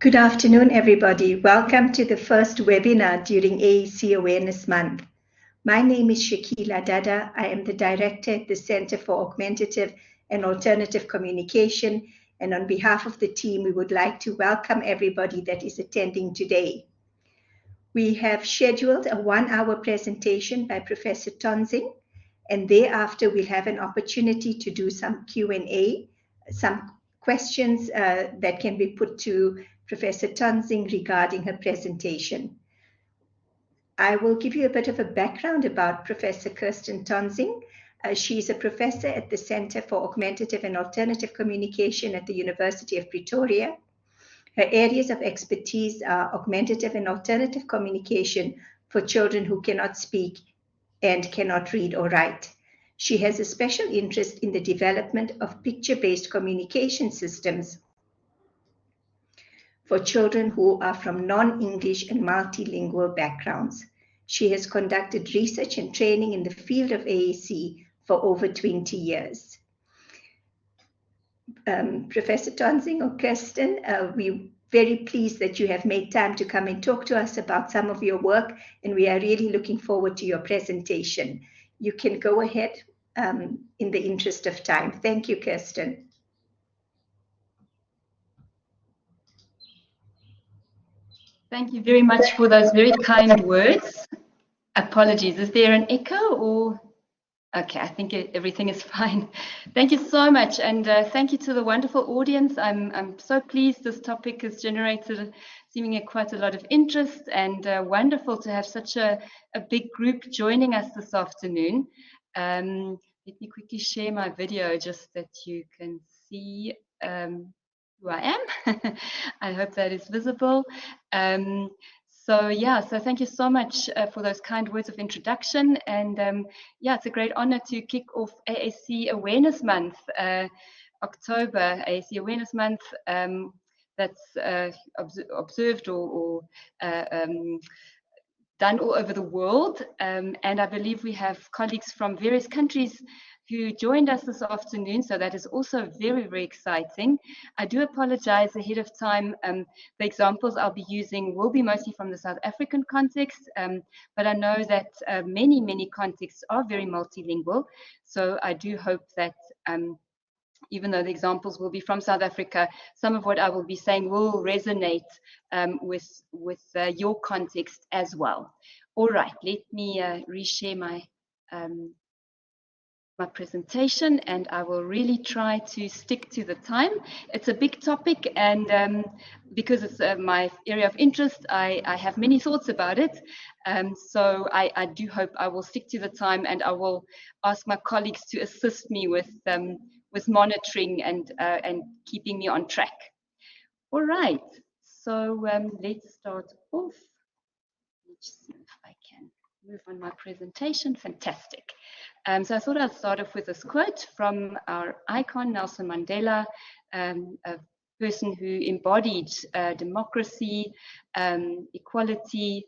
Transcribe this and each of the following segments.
Good afternoon, everybody. Welcome to the first webinar during AAC Awareness Month. My name is Shakila Dada. I am the Director at the Center for Augmentative and Alternative Communication. And on behalf of the team, we would like to welcome everybody that is attending today. We have scheduled a 1-hour presentation by Professor Tönsing, and thereafter we'll have an opportunity to do some Q&A, some questions that can be put to Professor Tönsing regarding her presentation. I will give you a bit of a background about Professor Kerstin Tönsing. She's a professor at the Center for Augmentative and Alternative Communication at the University of Pretoria. Her areas of expertise are augmentative and alternative communication for children who cannot speak and cannot read or write. She has a special interest in the development of picture-based communication systems for children who are from non-English and multilingual backgrounds. She has conducted research and training in the field of AAC for over 20 years. Professor Tönsing or Kerstin, we're very pleased that you have made time to come and talk to us about some of your work, and we are really looking forward to your presentation. You can go ahead in the interest of time. Thank you, Kerstin. Thank you very much for those very kind words. Apologies, is there an echo or? Okay, I think everything is fine. Thank you so much, and thank you to the wonderful audience. I'm so pleased this topic has generated seemingly quite a lot of interest, and wonderful to have such a big group joining us this afternoon. Let me quickly share my video just that you can see who I am. I hope that is visible. So thank you so much for those kind words of introduction. And yeah, it's a great honor to kick off AAC Awareness Month, October AAC Awareness Month. That's observed or done all over the world. And I believe we have colleagues from various countries who joined us this afternoon, so that is also very, very exciting. I do apologize ahead of time. The examples I'll be using will be mostly from the South African context, but I know that many contexts are very multilingual, so I do hope that even though the examples will be from South Africa, some of what I will be saying will resonate with your context as well. All right, let me reshare my presentation, and I will really try to stick to the time. It's a big topic, and because it's my area of interest, I have many thoughts about it. So I do hope I will stick to the time, and I will ask my colleagues to assist me with monitoring and keeping me on track. All right, so let's start off. Let's see if I can move on my presentation. Fantastic. So I thought I'd start off with this quote from our icon, Nelson Mandela, a person who embodied democracy, equality,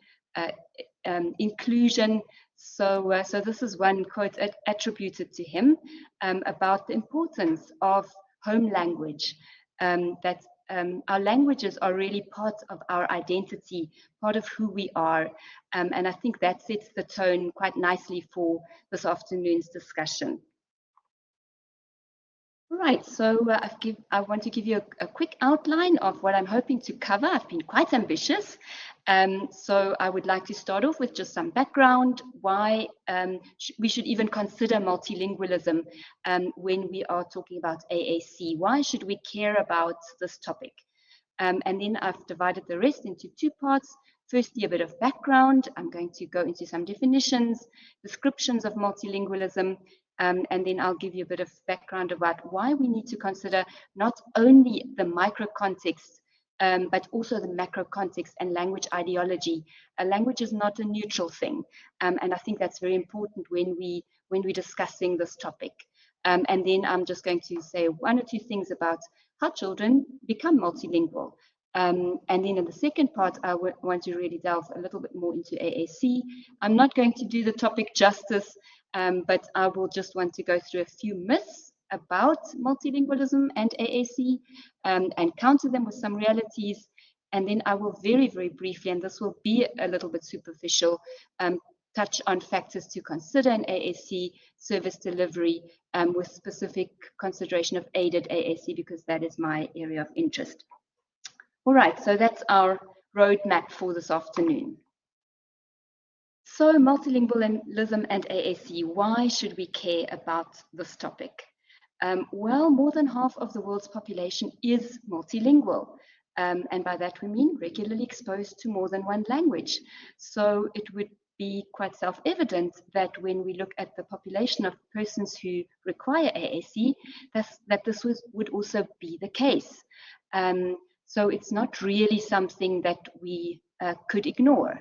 inclusion. So this is one quote attributed to him about the importance of home language, that our languages are really part of our identity, part of who we are. And I think that sets the tone quite nicely for this afternoon's discussion. All right, so I want to give you a quick outline of what I'm hoping to cover. I've been quite ambitious. So I would like to start off with just some background, why we should even consider multilingualism when we are talking about AAC. Why should we care about this topic? And then I've divided the rest into two parts. Firstly, a bit of background. I'm going to go into some definitions, descriptions of multilingualism, and then I'll give you a bit of background about why we need to consider not only the micro context, but also the macro context and language ideology. Language is not a neutral thing, and I think that's very important when we're discussing this topic. And then I'm just going to say one or two things about how children become multilingual. And then in the second part, I want to really delve a little bit more into AAC. I'm not going to do the topic justice, but I will just want to go through a few myths about multilingualism and AAC and counter them with some realities. And then I will very, very briefly, and this will be a little bit superficial, touch on factors to consider in AAC service delivery with specific consideration of aided AAC, because that is my area of interest. All right, so that's our roadmap for this afternoon. So multilingualism and AAC, why should we care about this topic? Well, more than half of the world's population is multilingual. And by that we mean regularly exposed to more than one language. So it would be quite self-evident that when we look at the population of persons who require AAC, that this would also be the case. So it's not really something that we could ignore.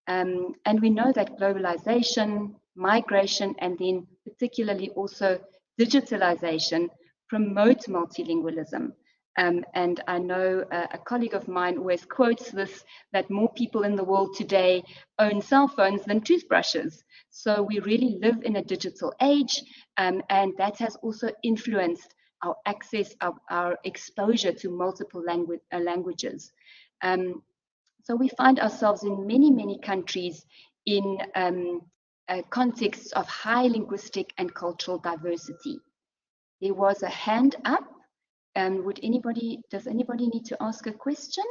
And we know that globalization, migration, and then particularly also digitalization promote multilingualism. And I know a colleague of mine always quotes this, that more people in the world today own cell phones than toothbrushes. So we really live in a digital age, and that has also influenced our access, our exposure to multiple languages. So we find ourselves in many, many countries in contexts of high linguistic and cultural diversity. There was a hand up. Does anybody need to ask a question?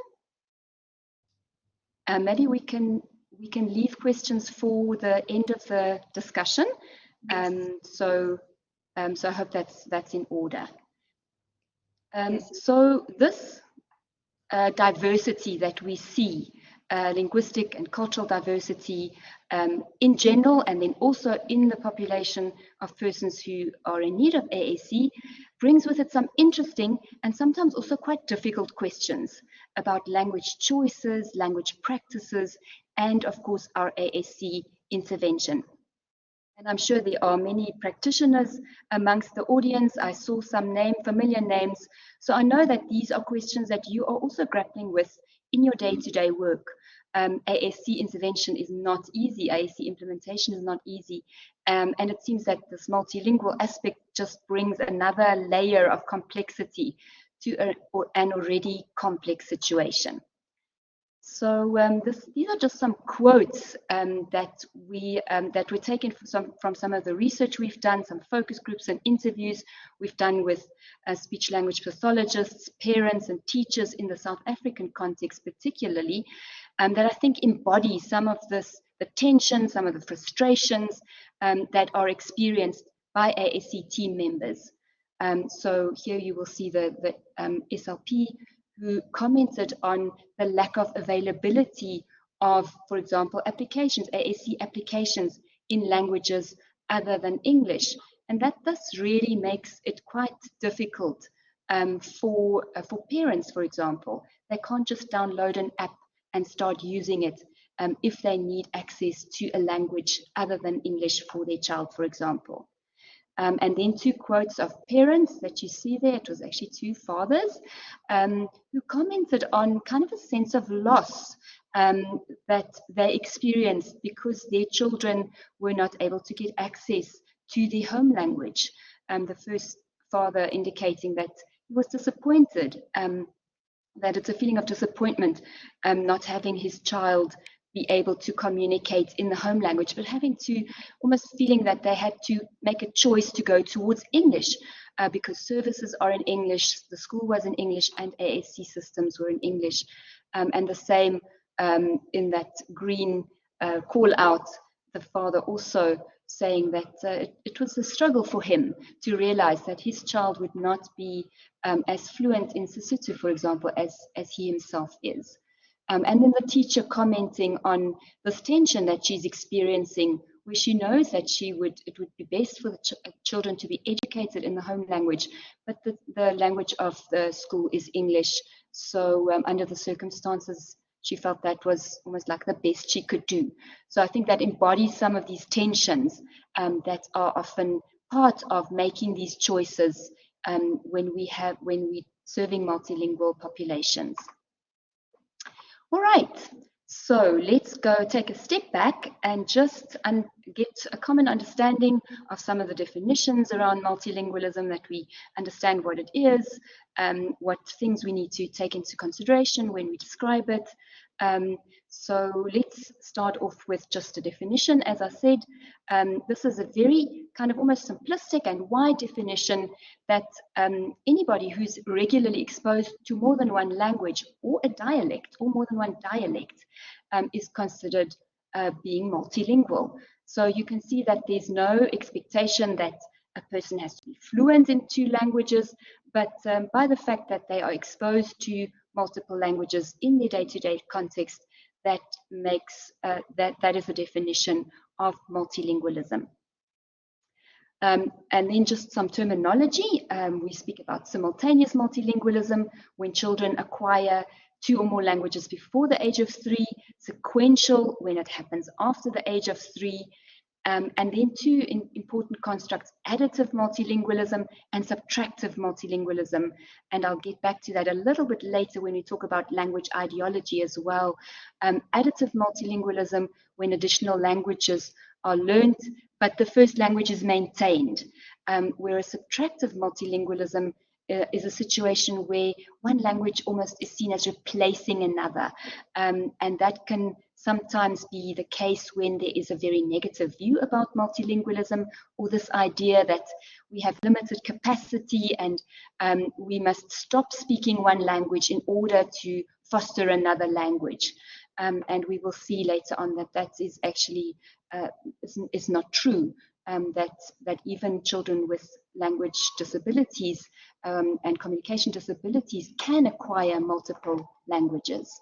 Maybe we can leave questions for the end of the discussion. So I hope that's in order. So this diversity that we see, linguistic and cultural diversity in general, and then also in the population of persons who are in need of AAC, brings with it some interesting and sometimes also quite difficult questions about language choices, language practices, and of course our AAC intervention. And I'm sure there are many practitioners amongst the audience. I saw some familiar names. So I know that these are questions that you are also grappling with in your day-to-day work. AAC intervention is not easy. AAC implementation is not easy. And it seems that this multilingual aspect just brings another layer of complexity to an already complex situation. So these are just some quotes that were taken from some of the research we've done, some focus groups and interviews we've done with speech language pathologists, parents and teachers in the South African context particularly, that I think embody some of the tension, some of the frustrations that are experienced by AAC team members. So here you will see the SLP who commented on the lack of availability of, for example, applications, AAC applications in languages other than English. And that thus really makes it quite difficult for parents, for example. They can't just download an app and start using it if they need access to a language other than English for their child, for example. And then two quotes of parents that you see there. It was actually two fathers who commented on kind of a sense of loss that they experienced because their children were not able to get access to the home language. The first father indicating that he was disappointed, that it's a feeling of disappointment not having his child be able to communicate in the home language, but having to almost feeling that they had to make a choice to go towards English because services are in English, the school was in English, and AAC systems were in English. And the same in that green call out, the father also saying that it was a struggle for him to realize that his child would not be as fluent in Sesotho, for example, as he himself is. And then the teacher commenting on this tension that she's experiencing, where she knows that it would be best for the children to be educated in the home language, but the language of the school is English. So under the circumstances, she felt that was almost like the best she could do. So I think that embodies some of these tensions that are often part of making these choices when we serving multilingual populations. All right, So let's go take a step back and just get a common understanding of some of the definitions around multilingualism, that we understand what it is, what things we need to take into consideration when we describe it. So let's start off with just a definition. As I said, this is a very kind of almost simplistic and wide definition that anybody who's regularly exposed to more than one language or a dialect or more than one dialect is considered being multilingual. So you can see that there's no expectation that a person has to be fluent in 2 languages, but by the fact that they are exposed to multiple languages in their day-to-day context, that makes that is the definition of multilingualism. And then just some terminology. We speak about simultaneous multilingualism, when children acquire 2 or more languages before the age of 3, sequential, when it happens after the age of 3, and then 2 important constructs, additive multilingualism and subtractive multilingualism. And I'll get back to that a little bit later when we talk about language ideology as well. Additive multilingualism, when additional languages are learned, but the first language is maintained. Whereas subtractive multilingualism is a situation where one language almost is seen as replacing another. And that can sometimes be the case when there is a very negative view about multilingualism, or this idea that we have limited capacity and we must stop speaking one language in order to foster another language. And we will see later on that that is actually is not true. That even children with language disabilities and communication disabilities can acquire multiple languages.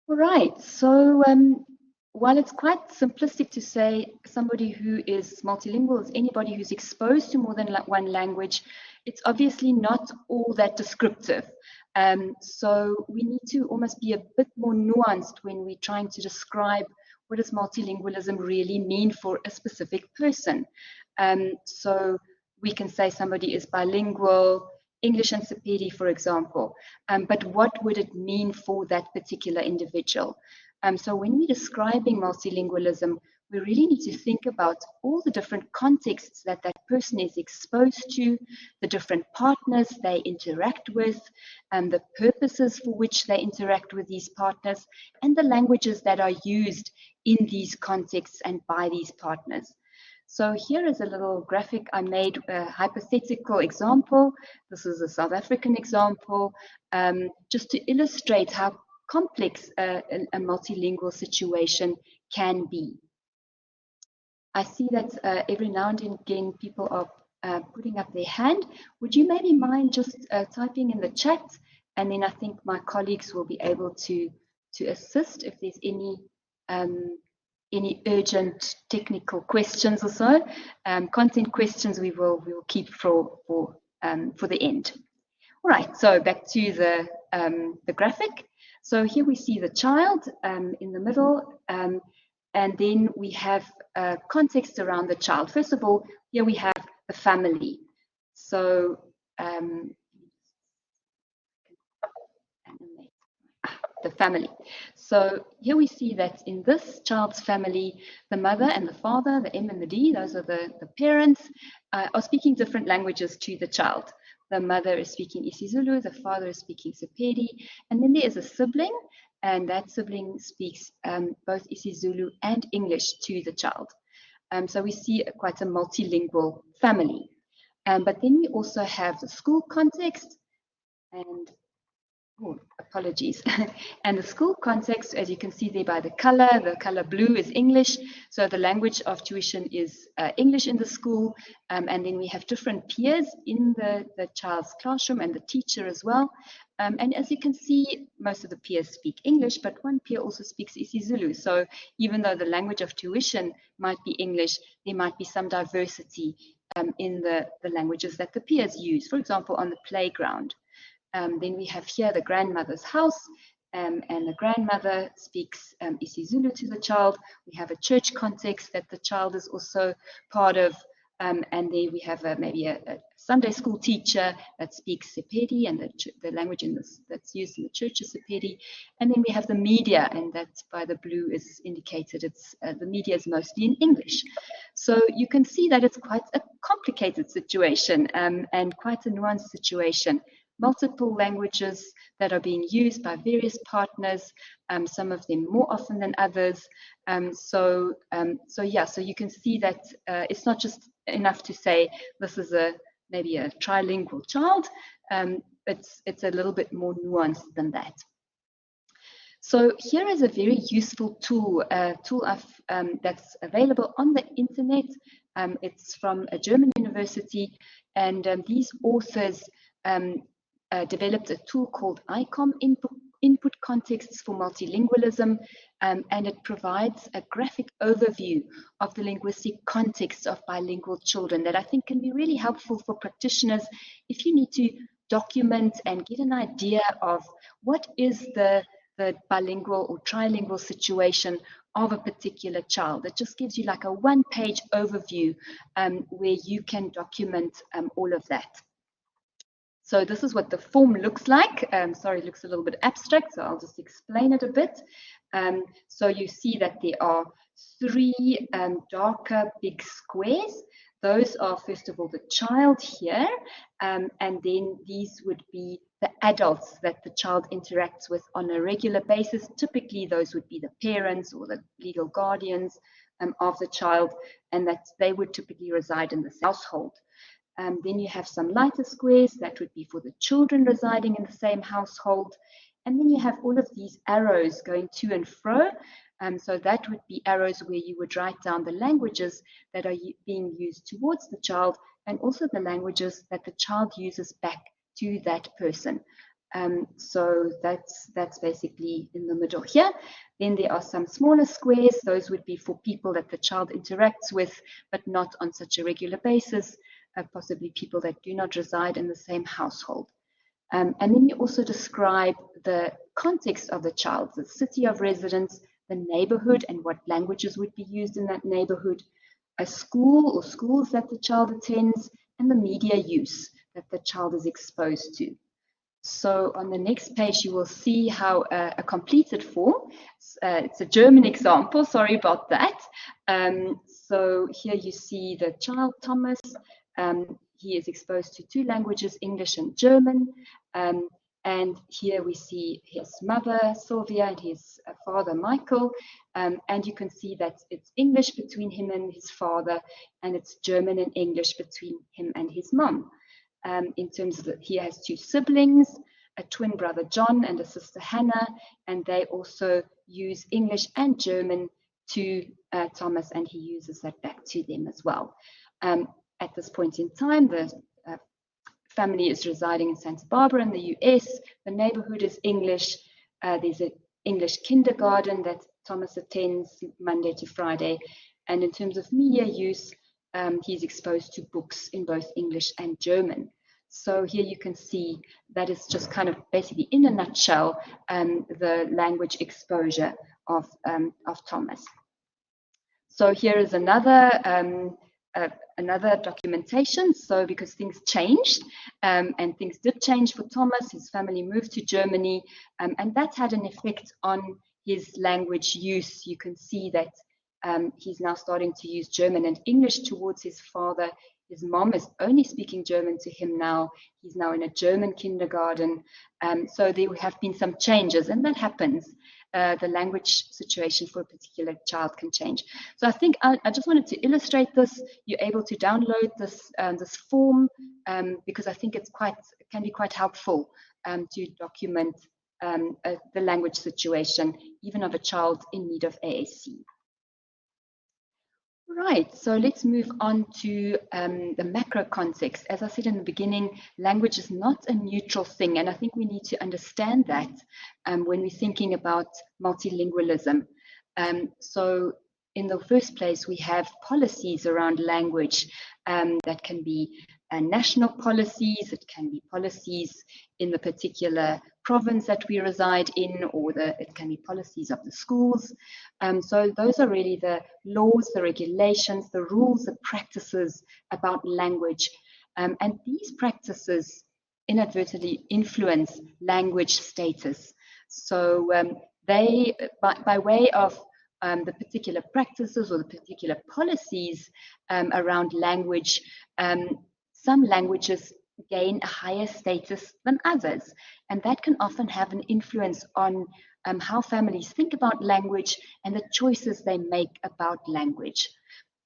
All right, so while it's quite simplistic to say somebody who is multilingual is anybody who's exposed to more than one language, it's obviously not all that descriptive. So we need to almost be a bit more nuanced when we're trying to describe what does multilingualism really mean for a specific person. So we can say somebody is bilingual, English and Sepedi, for example, but what would it mean for that particular individual? So when we're describing multilingualism, we really need to think about all the different contexts that that person is exposed to, the different partners they interact with, the purposes for which they interact with these partners, and the languages that are used in these contexts and by these partners. So here is a little graphic I made, a hypothetical example. This is a South African example, just to illustrate how complex a multilingual situation can be. I see that every now and again people are putting up their hand. Would you maybe mind just typing in the chat, and then I think my colleagues will be able to assist if there's any urgent technical questions or so. Content questions we will keep for the end. All right, so back to the graphic. So here we see the child in the middle, and then we have context around the child. First of all, here we have the family. So the family. So here we see that in this child's family, the mother and the father, the M and the D, those are the parents, are speaking different languages to the child. The mother is speaking isiZulu, the father is speaking Sepedi, and then there is a sibling, and that sibling speaks both isiZulu and English to the child. So we see quite a multilingual family. But then we also have the school context, and apologies. And the school context, as you can see there by the color blue is English. So the language of tuition is English in the school. And then we have different peers in the child's classroom and the teacher as well. And as you can see, most of the peers speak English, but one peer also speaks isiZulu. So even though the language of tuition might be English, there might be some diversity in the languages that the peers use. For example, on the playground. Then we have here the grandmother's house, and the grandmother speaks isiZulu to the child. We have a church context that the child is also part of, And then we have maybe a Sunday school teacher that speaks Sepedi, and the language that's used in the church is Sepedi. And then we have the media, and that by the blue is indicated it's the media is mostly in English. So you can see that it's quite a complicated situation and quite a nuanced situation. Multiple languages that are being used by various partners, some of them more often than others. So you can see that it's not just enough to say this is maybe a trilingual child. It's a little bit more nuanced than that. So here is a very useful tool, that's available on the internet. It's from a German university, and these authors developed a tool called ICOM, Input Contexts for Multilingualism, and it provides a graphic overview of the linguistic context of bilingual children that I think can be really helpful for practitioners if you need to document and get an idea of what is the bilingual or trilingual situation of a particular child. It just gives you like a one-page overview where you can document all of that. So this is what the form looks like. Sorry, it looks a little bit abstract, so I'll just explain it a bit. So you see that there are three darker big squares. Those are, first of all, the child here, and then these would be the adults that the child interacts with on a regular basis. Typically, those would be the parents or the legal guardians of the child, and that they would typically reside in this household. Then you have some lighter squares that would be for the children residing in the same household. And then you have all of these arrows going to and fro. So that would be arrows where you would write down the languages that are being used towards the child, and also the languages that the child uses back to that person. So that's basically in the middle here. Then there are some smaller squares. Those would be for people that the child interacts with, but not on such a regular basis. Possibly people that do not reside in the same household. And then you also describe the context of the child, the city of residence, the neighborhood, and what languages would be used in that neighborhood, a school or schools that the child attends, and the media use that the child is exposed to. So on the next page, you will see how a completed form, it's a German example, sorry about that. So here you see the child, Thomas. He is exposed to two languages, English and German. And here we see his mother, Sylvia, and his father, Michael. And you can see that it's English between him and his father, and it's German and English between him and his mom. In terms of he has two siblings, a twin brother, John, and a sister, Hannah, and they also use English and German to Thomas, and he uses that back to them as well. At this point in time, the family is residing in Santa Barbara in the US. The neighborhood is English. There's an English kindergarten that Thomas attends Monday to Friday. And in terms of media use, he's exposed to books in both English and German. So here you can see that is just kind of basically in a nutshell the language exposure of Thomas. So here is another documentation. So because things changed and things did change for Thomas, his family moved to Germany, and that had an effect on his language use. You can see that he's now starting to use German and English towards his father. His mom is only speaking German to him now. He's now in a German kindergarten. So there have been some changes, and that happens. The language situation for a particular child can change. So I think I just wanted to illustrate this. You're able to download this this form because I think it can be quite helpful to document the language situation, even of a child in need of AAC. Right, so let's move on to the macro context. As I said in the beginning, language is not a neutral thing, and I think we need to understand that when we're thinking about multilingualism. So in the first place, we have policies around language that can be national policies, it can be policies in the particular province that we reside in, or it can be policies of the schools. So those are really the laws, the regulations, the rules, the practices about language. And these practices inadvertently influence language status. So they, by way of the particular practices or the particular policies around language, some languages gain a higher status than others, and that can often have an influence on how families think about language and the choices they make about language.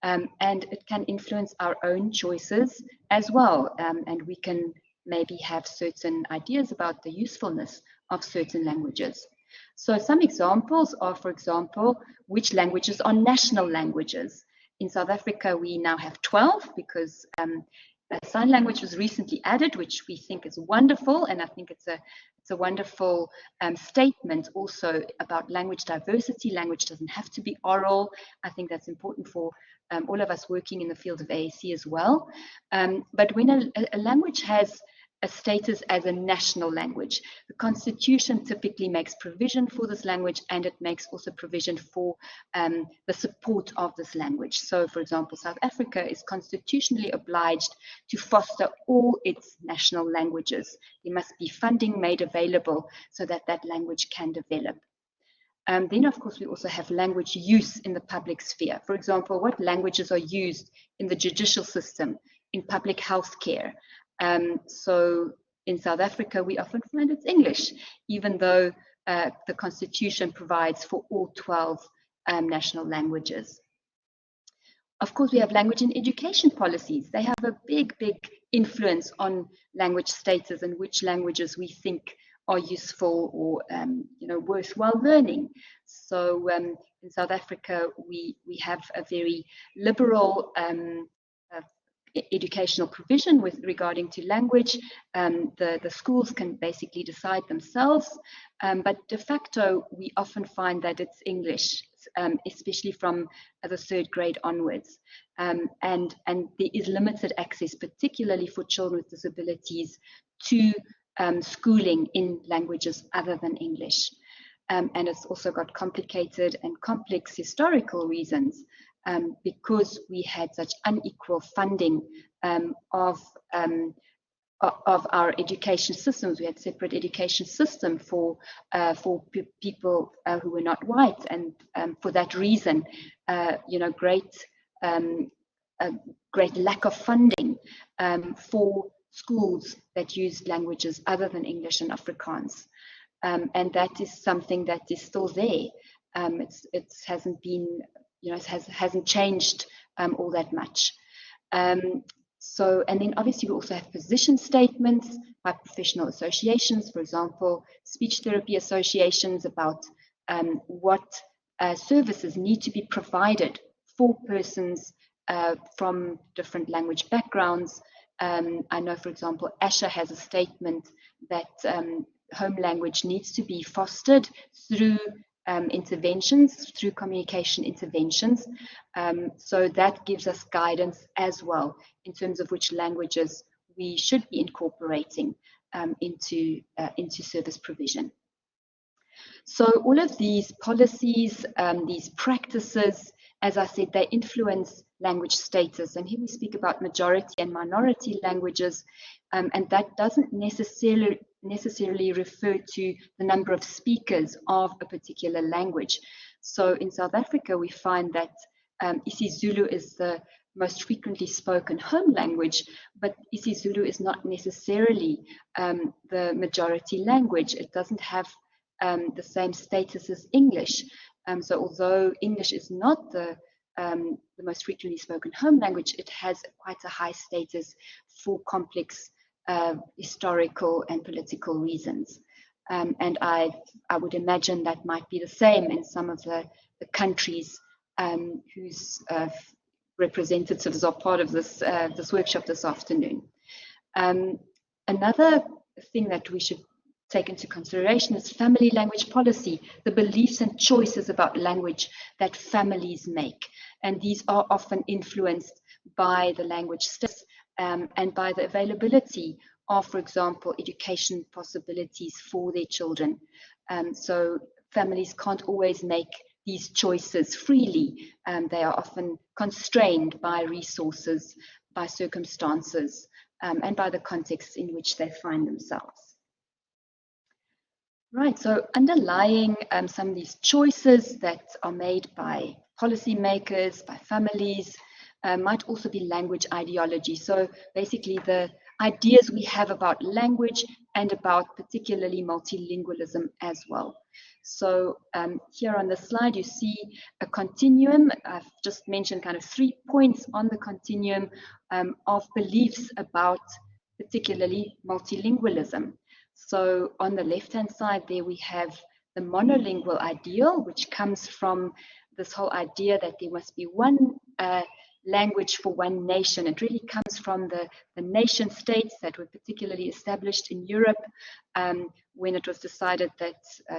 And it can influence our own choices as well, and we can maybe have certain ideas about the usefulness of certain languages. So some examples are, for example, which languages are national languages. In South Africa, we now have 12 because sign language was recently added, which we think is wonderful, and I think it's a wonderful statement also about language diversity. Language doesn't have to be oral. I think that's important for all of us working in the field of AAC as well. But when a language has a status as a national language, the Constitution typically makes provision for this language, and it makes also provision for the support of this language. So, for example, South Africa is constitutionally obliged to foster all its national languages. There must be funding made available so that that language can develop. Then, of course, we also have language use in the public sphere. For example, what languages are used in the judicial system, in public health care. So in South Africa, we often find it's English, even though the Constitution provides for all 12 national languages. Of course, we have language and education policies. They have a big, big influence on language status and which languages we think are useful or worthwhile learning. So in South Africa, we have a very liberal educational provision regarding to language. The schools can basically decide themselves, but de facto we often find that it's English, especially from the 3rd grade onwards, and there is limited access, particularly for children with disabilities, to schooling in languages other than English. And it's also got complicated and complex historical reasons, because we had such unequal funding of our education systems. We had separate education system for people who were not white, and for that reason, great lack of funding for schools that used languages other than English and Afrikaans, and that is something that is still there. It hasn't been, it hasn't changed all that much. So, and then obviously we also have position statements by professional associations, for example, speech therapy associations about what services need to be provided for persons from different language backgrounds. I know, for example, ASHA has a statement that home language needs to be fostered through interventions, through communication interventions. So that gives us guidance as well in terms of which languages we should be incorporating into service provision. So all of these policies, these practices, as I said, they influence language status. And here we speak about majority and minority languages, and that doesn't necessarily refer to the number of speakers of a particular language. So in South Africa, we find that isiZulu is the most frequently spoken home language, but isiZulu is not necessarily the majority language. It doesn't have the same status as English. So although English is not the most frequently spoken home language, it has quite a high status for complex historical and political reasons. And I would imagine that might be the same in some of the countries whose representatives are part of this workshop this afternoon. Another thing that we should take into consideration is family language policy, the beliefs and choices about language that families make. And these are often influenced by the language status and by the availability of, for example, education possibilities for their children. So families can't always make these choices freely. They are often constrained by resources, by circumstances, and by the context in which they find themselves. Right, so underlying some of these choices that are made by policymakers, by families, might also be language ideology. So basically the ideas we have about language and about particularly multilingualism as well. So here on the slide, you see a continuum. I've just mentioned kind of 3 points on the continuum of beliefs about particularly multilingualism. So on the left-hand side there we have the monolingual ideal, which comes from this whole idea that there must be one language for one nation. It really comes from the nation states that were particularly established in Europe when it was decided that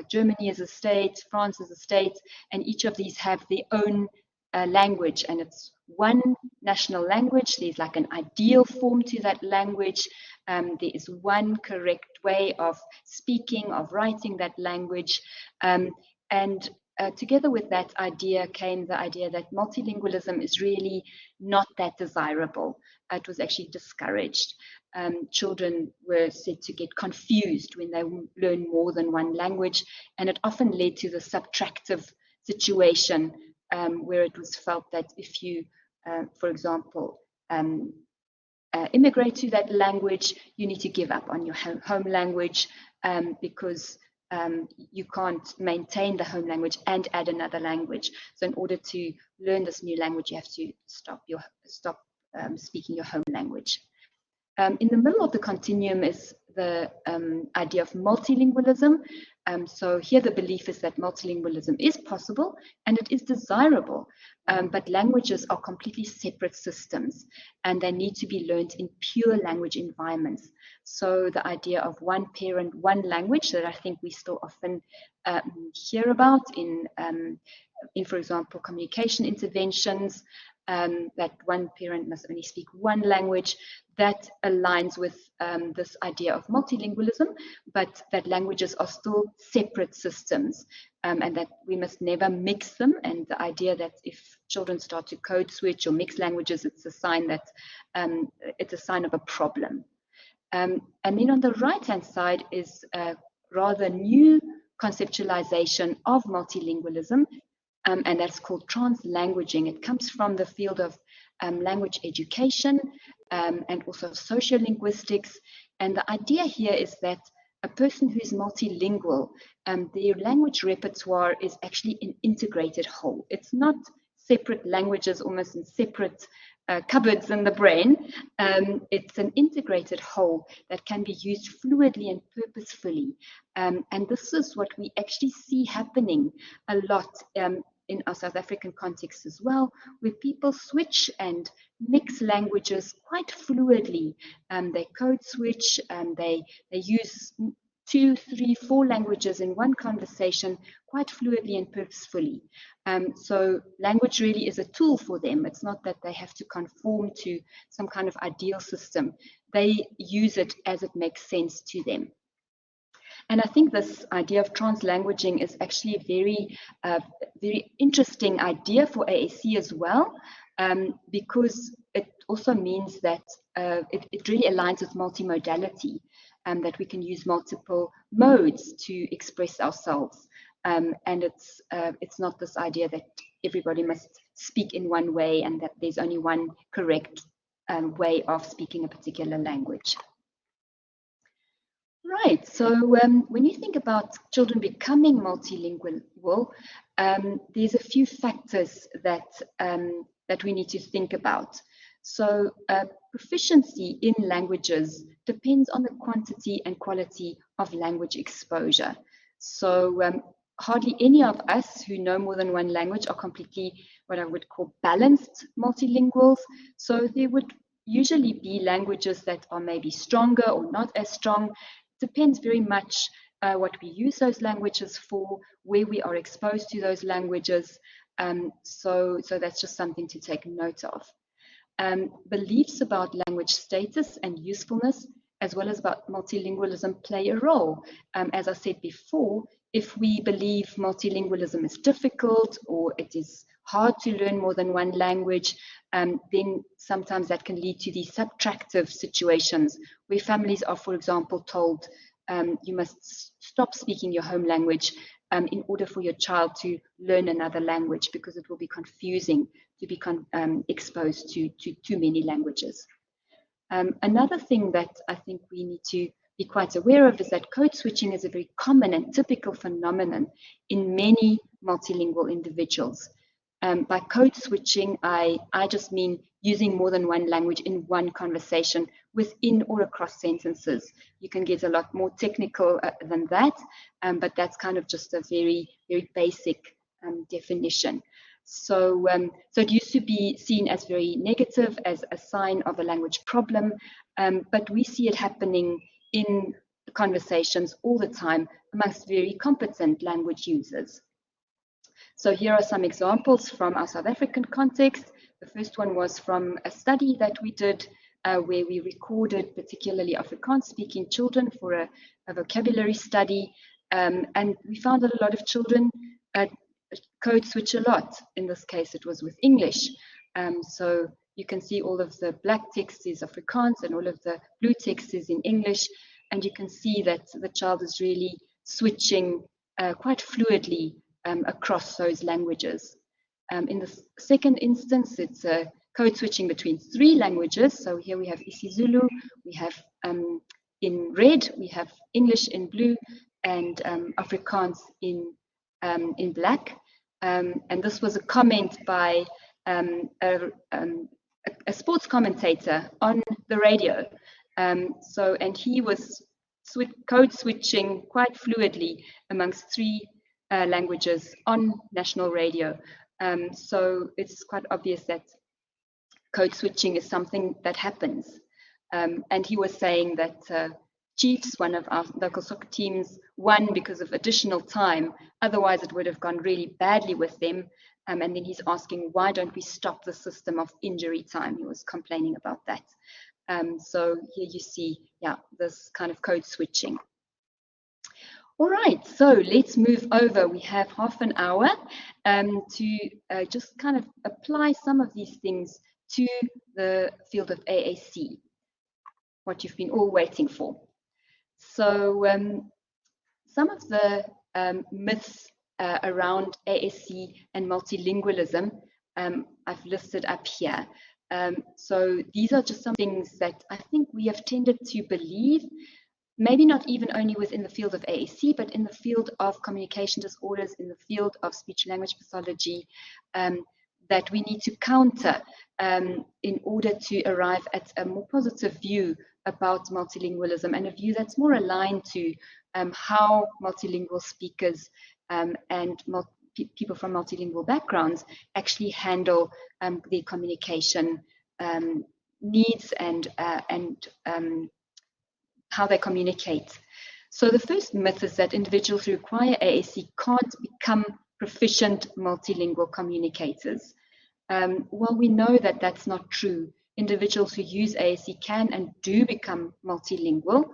Germany is a state, France is a state, and each of these have their own language, and it's one national language. There's like an ideal form to that language. There is one correct way of speaking, of writing that language, and together with that idea came the idea that multilingualism is really not that desirable. It was actually discouraged. Children were said to get confused when they learn more than one language, and it often led to the subtractive situation where it was felt that if you, for example, immigrate to that language, you need to give up on your home language because you can't maintain the home language and add another language. So in order to learn this new language, you have to stop speaking your home language. In the middle of the continuum is the idea of multilingualism. So here the belief is that multilingualism is possible and it is desirable, but languages are completely separate systems and they need to be learned in pure language environments. So the idea of one parent, one language that I think we still often hear about in, for example, communication interventions, that one parent must only speak one language, that aligns with this idea of multilingualism, but that languages are still separate systems and that we must never mix them. And the idea that if children start to code switch or mix languages, it's a sign that it's a sign of a problem. And then on the right-hand side is a rather new conceptualization of multilingualism, and that's called translanguaging. It comes from the field of language education and also sociolinguistics. And the idea here is that a person who is multilingual, their language repertoire is actually an integrated whole. It's not separate languages almost in separate cupboards in the brain. It's an integrated whole that can be used fluidly and purposefully. And this is what we actually see happening a lot in our South African context as well, where people switch and mix languages quite fluidly. They code switch, they use 2, 3, 4 languages in one conversation quite fluidly and purposefully. So language really is a tool for them. It's not that they have to conform to some kind of ideal system. They use it as it makes sense to them. And I think this idea of translanguaging is actually a very interesting idea for AAC as well, because it also means that it really aligns with multimodality, that we can use multiple modes to express ourselves. And it's not this idea that everybody must speak in one way and that there's only one correct way of speaking a particular language. Right, so when you think about children becoming multilingual, there's a few factors that we need to think about. So proficiency in languages depends on the quantity and quality of language exposure. So hardly any of us who know more than one language are completely what I would call balanced multilinguals. So there would usually be languages that are maybe stronger or not as strong. Depends very much what we use those languages for, where we are exposed to those languages. So that's just something to take note of. beliefs about language status and usefulness, as well as about multilingualism, play a role. As I said before, if we believe multilingualism is difficult or it is hard to learn more than one language, then sometimes that can lead to these subtractive situations where families are, for example, told you must stop speaking your home language in order for your child to learn another language, because it will be confusing to be exposed to too many languages. Another thing that I think we need to be quite aware of is that code switching is a very common and typical phenomenon in many multilingual individuals. By code switching, I just mean using more than one language in one conversation within or across sentences. You can get a lot more technical than that, but that's kind of just a very, very basic definition. So it used to be seen as very negative, as a sign of a language problem, but we see it happening in conversations all the time amongst very competent language users. So here are some examples from our South African context. The first one was from a study that we did where we recorded particularly Afrikaans-speaking children for a vocabulary study, and we found that a lot of children code switch a lot. In this case, it was with English. So you can see all of the black text is Afrikaans and all of the blue text is in English, and you can see that the child is really switching quite fluidly across those languages. In the second instance, it's code switching between 3 languages. So here we have isiZulu, we have in red, we have English in blue, and Afrikaans in black. And this was a comment by a sports commentator on the radio. And he was code switching quite fluidly amongst 3 languages on national radio. So it's quite obvious that code switching is something that happens. And he was saying that Chiefs, one of our local soccer teams, won because of additional time. Otherwise, it would have gone really badly with them. And then he's asking, why don't we stop the system of injury time? He was complaining about that. So here you see, yeah, this kind of code switching. All right, so let's move over. We have half an hour to just kind of apply some of these things to the field of AAC, what you've been all waiting for. So some of the myths around AAC and multilingualism I've listed up here. So these are just some things that I think we have tended to believe, maybe not even only within the field of AAC, but in the field of communication disorders, in the field of speech language pathology, that we need to counter in order to arrive at a more positive view about multilingualism, and a view that's more aligned to how multilingual speakers and people from multilingual backgrounds actually handle their communication needs and how they communicate. So the first myth is that individuals who require AAC can't become proficient multilingual communicators. Well, we know that that's not true. Individuals who use AAC can and do become multilingual.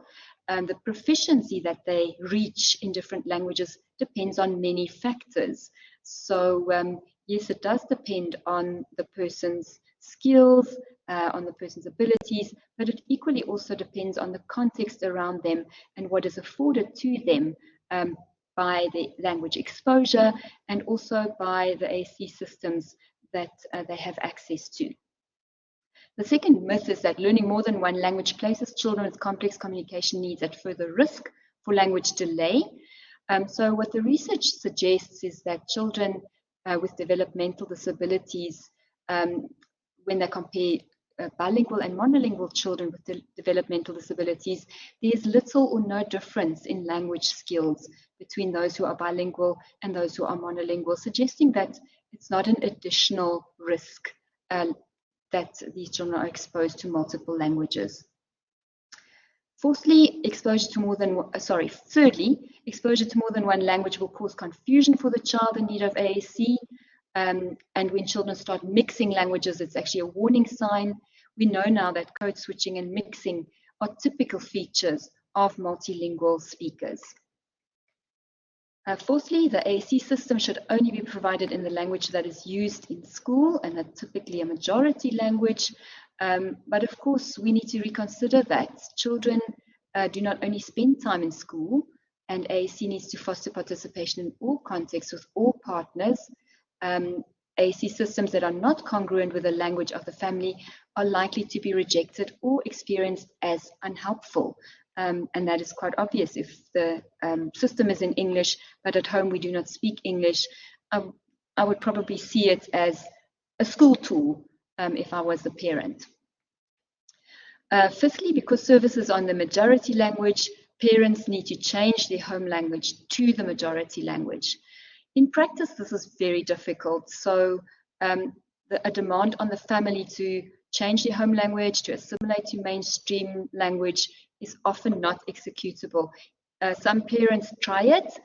The proficiency that they reach in different languages depends on many factors. So yes, it does depend on the person's skills, on the person's abilities, but it equally also depends on the context around them and what is afforded to them by the language exposure and also by the AAC systems that they have access to. The second myth is that learning more than one language places children with complex communication needs at further risk for language delay. So what the research suggests is that children with developmental disabilities, when they compare bilingual and monolingual children with developmental disabilities, there's little or no difference in language skills between those who are bilingual and those who are monolingual, suggesting that it's not an additional risk that these children are exposed to multiple languages. Thirdly, exposure to more than one language will cause confusion for the child in need of AAC. And when children start mixing languages, it's actually a warning sign. We know now that code switching and mixing are typical features of multilingual speakers. Fourthly, the AAC system should only be provided in the language that is used in school, and that's typically a majority language. But of course, we need to reconsider that. Children do not only spend time in school, and AAC needs to foster participation in all contexts with all partners. AAC systems that are not congruent with the language of the family are likely to be rejected or experienced as unhelpful. And that is quite obvious. If the system is in English, but at home we do not speak English, I would probably see it as a school tool if I was the parent. Fifthly, because services are in the majority language, parents need to change their home language to the majority language. In practice, this is very difficult. So a demand on the family to change their home language, to assimilate to mainstream language, is often not executable. Some parents try it,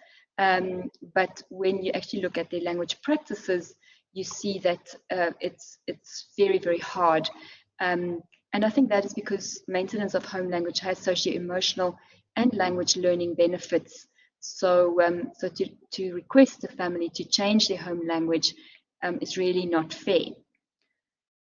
but when you actually look at their language practices, you see that it's very, very hard. And I think that is because maintenance of home language has socio-emotional and language learning benefits. So, to request the family to change their home language is really not fair.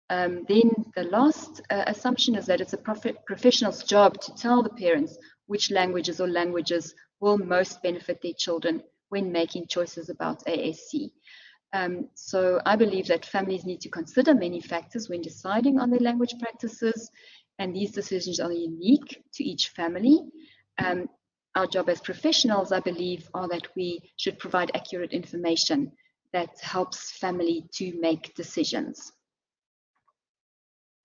Then the last assumption is that it's a professional's job to tell the parents which languages or languages will most benefit their children when making choices about AAC. So I believe that families need to consider many factors when deciding on their language practices, and these decisions are unique to each family. Our job as professionals, I believe, are that we should provide accurate information that helps family to make decisions.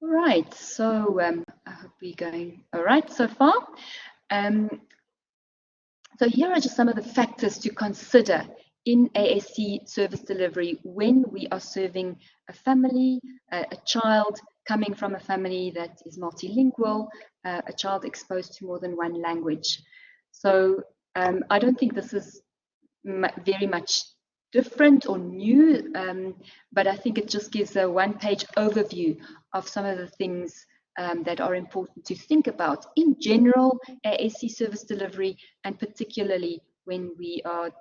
All right, so I hope we're going all right so far. So here are just some of the factors to consider in AAC service delivery when we are serving a family, a child coming from a family that is multilingual, a child exposed to more than one language. So I don't think this is very much different or new, but I think it just gives a one-page overview of some of the things that are important to think about in general AAC service delivery, and particularly when we are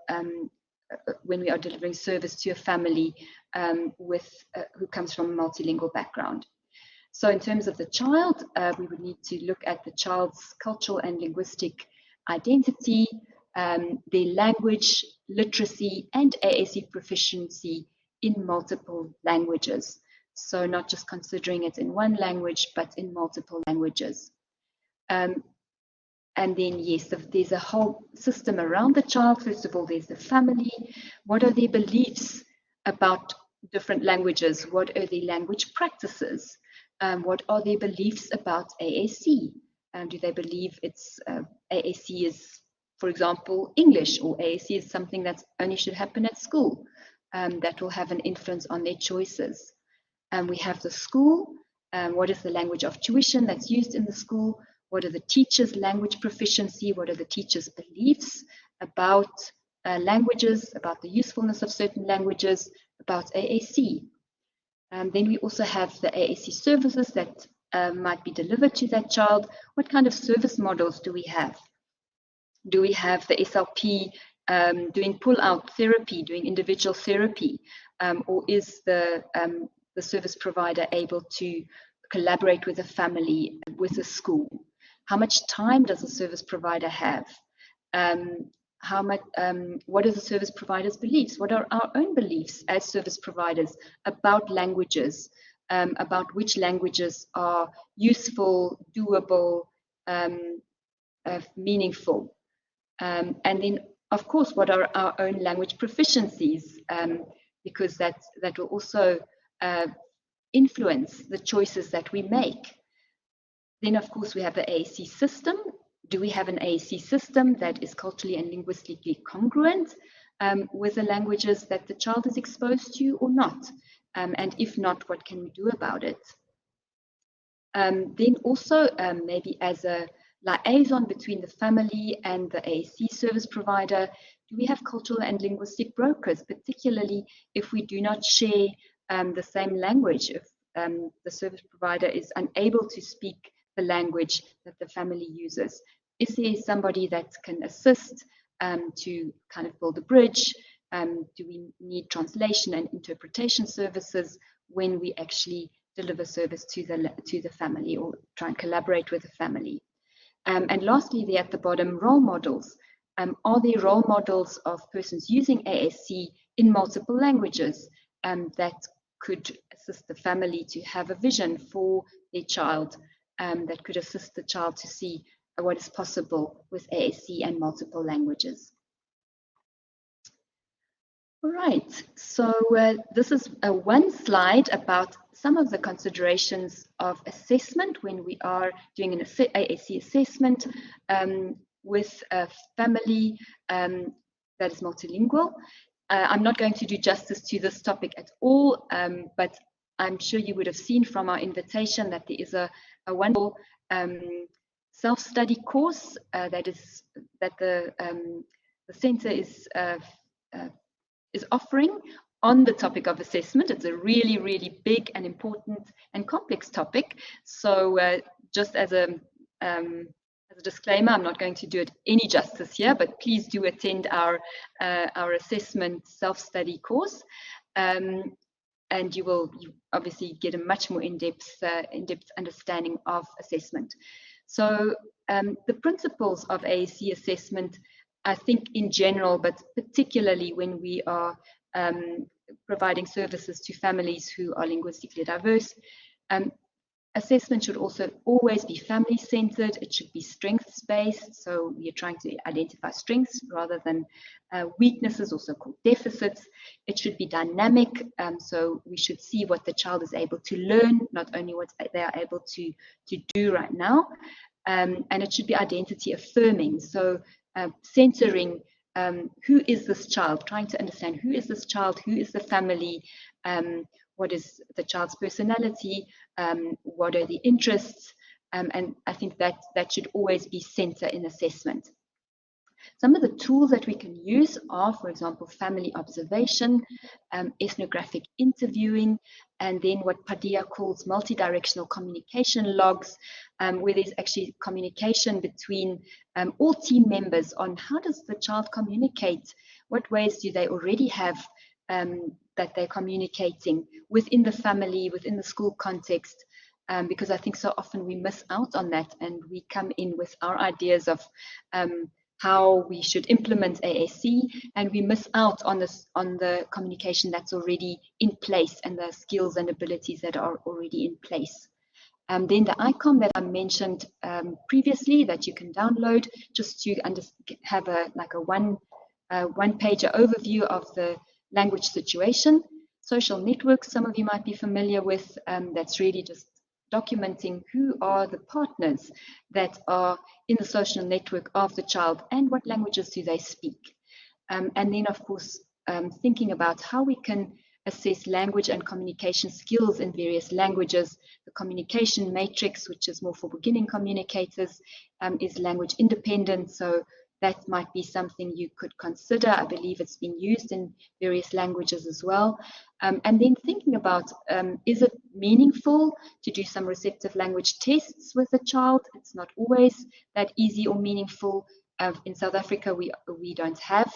delivering service to a family who comes from a multilingual background. So in terms of the child, we would need to look at the child's cultural and linguistic identity, their language, literacy, and AAC proficiency in multiple languages. So not just considering it in one language, but in multiple languages. And then, yes, there's a whole system around the child. First of all, there's the family. What are their beliefs about different languages? What are their language practices? What are their beliefs about AAC? Do they believe it's AAC is, for example, English, or AAC is something that only should happen at school? That will have an influence on their choices. We have the school. What is the language of tuition that's used in the school? What are the teachers' language proficiency? What are the teachers' beliefs about languages, about the usefulness of certain languages, about AAC? Then we also have the AAC services that might be delivered to that child. What kind of service models do we have? Do we have the SLP doing pull-out therapy, doing individual therapy, or is the service provider able to collaborate with a family, with a school? How much time does the service provider have? What are the service provider's beliefs? What are our own beliefs as service providers about languages, about which languages are useful, doable, meaningful? And then, of course, what are our own language proficiencies? Because that will also influence the choices that we make. Then, of course, we have the AAC system. Do we have an AAC system that is culturally and linguistically congruent with the languages that the child is exposed to or not? And if not, what can we do about it? Then also, maybe as a liaison between the family and the AAC service provider? Do we have cultural and linguistic brokers, particularly if we do not share the same language, if the service provider is unable to speak the language that the family uses? Is there somebody that can assist to kind of build a bridge? Do we need translation and interpretation services when we actually deliver service to the family or try and collaborate with the family? And lastly, there at the bottom, role models. Are there role models of persons using AAC in multiple languages that could assist the family to have a vision for their child, that could assist the child to see what is possible with AAC and multiple languages? All right, so this is one slide about some of the considerations of assessment when we are doing an AAC assessment with a family that is multilingual. I'm not going to do justice to this topic at all, but I'm sure you would have seen from our invitation that there is a wonderful self-study course that the centre is offering on the topic of assessment. It's a really, really big and important and complex topic. So just as a disclaimer, I'm not going to do it any justice here, but please do attend our assessment self-study course. And you obviously get a much more in-depth understanding of assessment. So the principles of AAC assessment, I think in general, but particularly when we are providing services to families who are linguistically diverse, assessment should also always be family-centered. It should be strengths-based, so we are trying to identify strengths rather than weaknesses, also called deficits. It should be dynamic, so we should see what the child is able to learn, not only what they are able to do right now. And it should be identity affirming, so centering who is this child, trying to understand who is this child, who is the family, what is the child's personality, what are the interests, and I think that should always be center in assessment. Some of the tools that we can use are, for example, family observation, ethnographic interviewing, and then what Padilla calls multi-directional communication logs, where there's actually communication between all team members on how does the child communicate, what ways do they already have that they're communicating within the family, within the school context, because I think so often we miss out on that and we come in with our ideas of how we should implement AAC, and we miss out on the communication that's already in place and the skills and abilities that are already in place. Then the icon that I mentioned previously that you can download just to have a one-pager overview of the language situation. Social networks, some of you might be familiar with, that's really just documenting who are the partners that are in the social network of the child and what languages do they speak. And then, of course, thinking about how we can assess language and communication skills in various languages. The communication matrix, which is more for beginning communicators, is language independent. So that might be something you could consider. I believe it's been used in various languages as well. And then thinking about, is it meaningful to do some receptive language tests with a child? It's not always that easy or meaningful. In South Africa, we don't have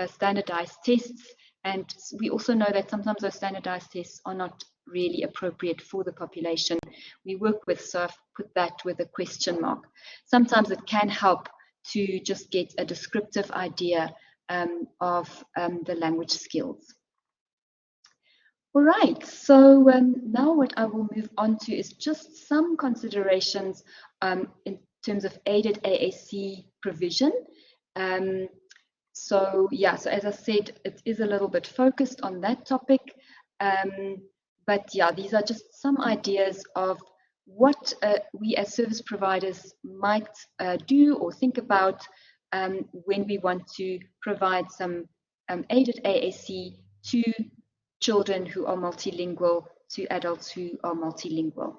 standardized tests. And we also know that sometimes those standardized tests are not really appropriate for the population we work with, so I've put that with a question mark. Sometimes it can help to just get a descriptive idea of the language skills. All right, so now what I will move on to is just some considerations in terms of aided AAC provision. So as I said, it is a little bit focused on that topic. But yeah, these are just some ideas of what we as service providers might do or think about when we want to provide some aided AAC to children who are multilingual, to adults who are multilingual.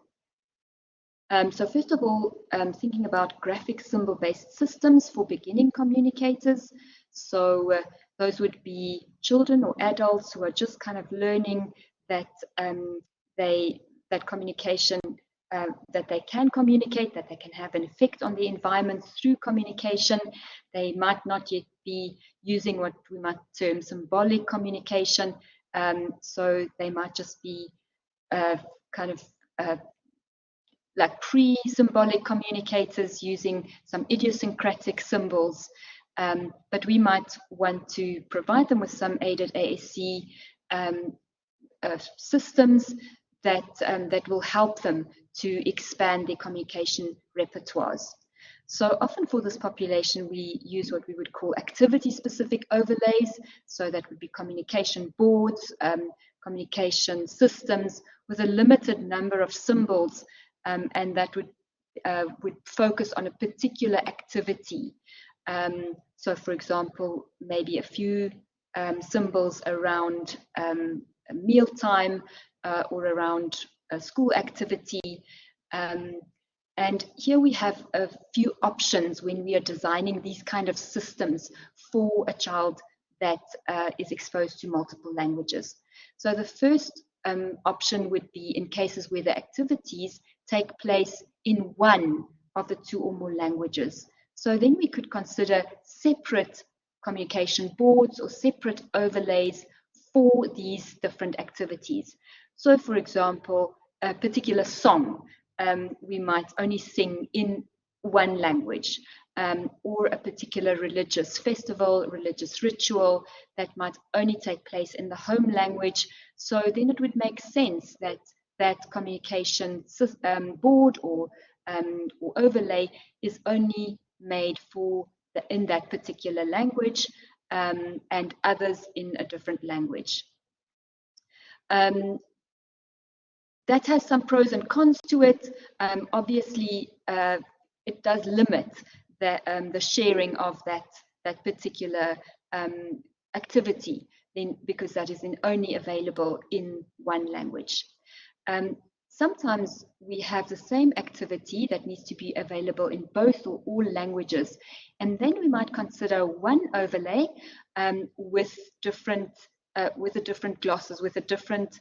So first of all, thinking about graphic symbol-based systems for beginning communicators. So those would be children or adults who are just kind of learning that that communication, that they can communicate, that they can have an effect on the environment through communication. They might not yet be using what we might term symbolic communication. So they might just be kind of like pre-symbolic communicators using some idiosyncratic symbols. But we might want to provide them with some aided AAC systems that will help them to expand their communication repertoires. So often for this population, we use what we would call activity-specific overlays. So that would be communication boards, communication systems with a limited number of symbols, and that would focus on a particular activity. So for example, maybe a few symbols around mealtime or around a school activity. And here we have a few options when we are designing these kind of systems for a child that is exposed to multiple languages. So the first option would be in cases where the activities take place in one of the two or more languages. So then we could consider separate communication boards or separate overlays for these different activities. So for example, a particular song, we might only sing in one language, or a particular religious festival, religious ritual that might only take place in the home language. So then it would make sense that that communication board or overlay is only made for in that particular language, and others in a different language. That has some pros and cons to it. Obviously, it does limit the sharing of that particular activity, then, because that is only available in one language. Sometimes we have the same activity that needs to be available in both or all languages, and then we might consider one overlay with the different glosses, with the different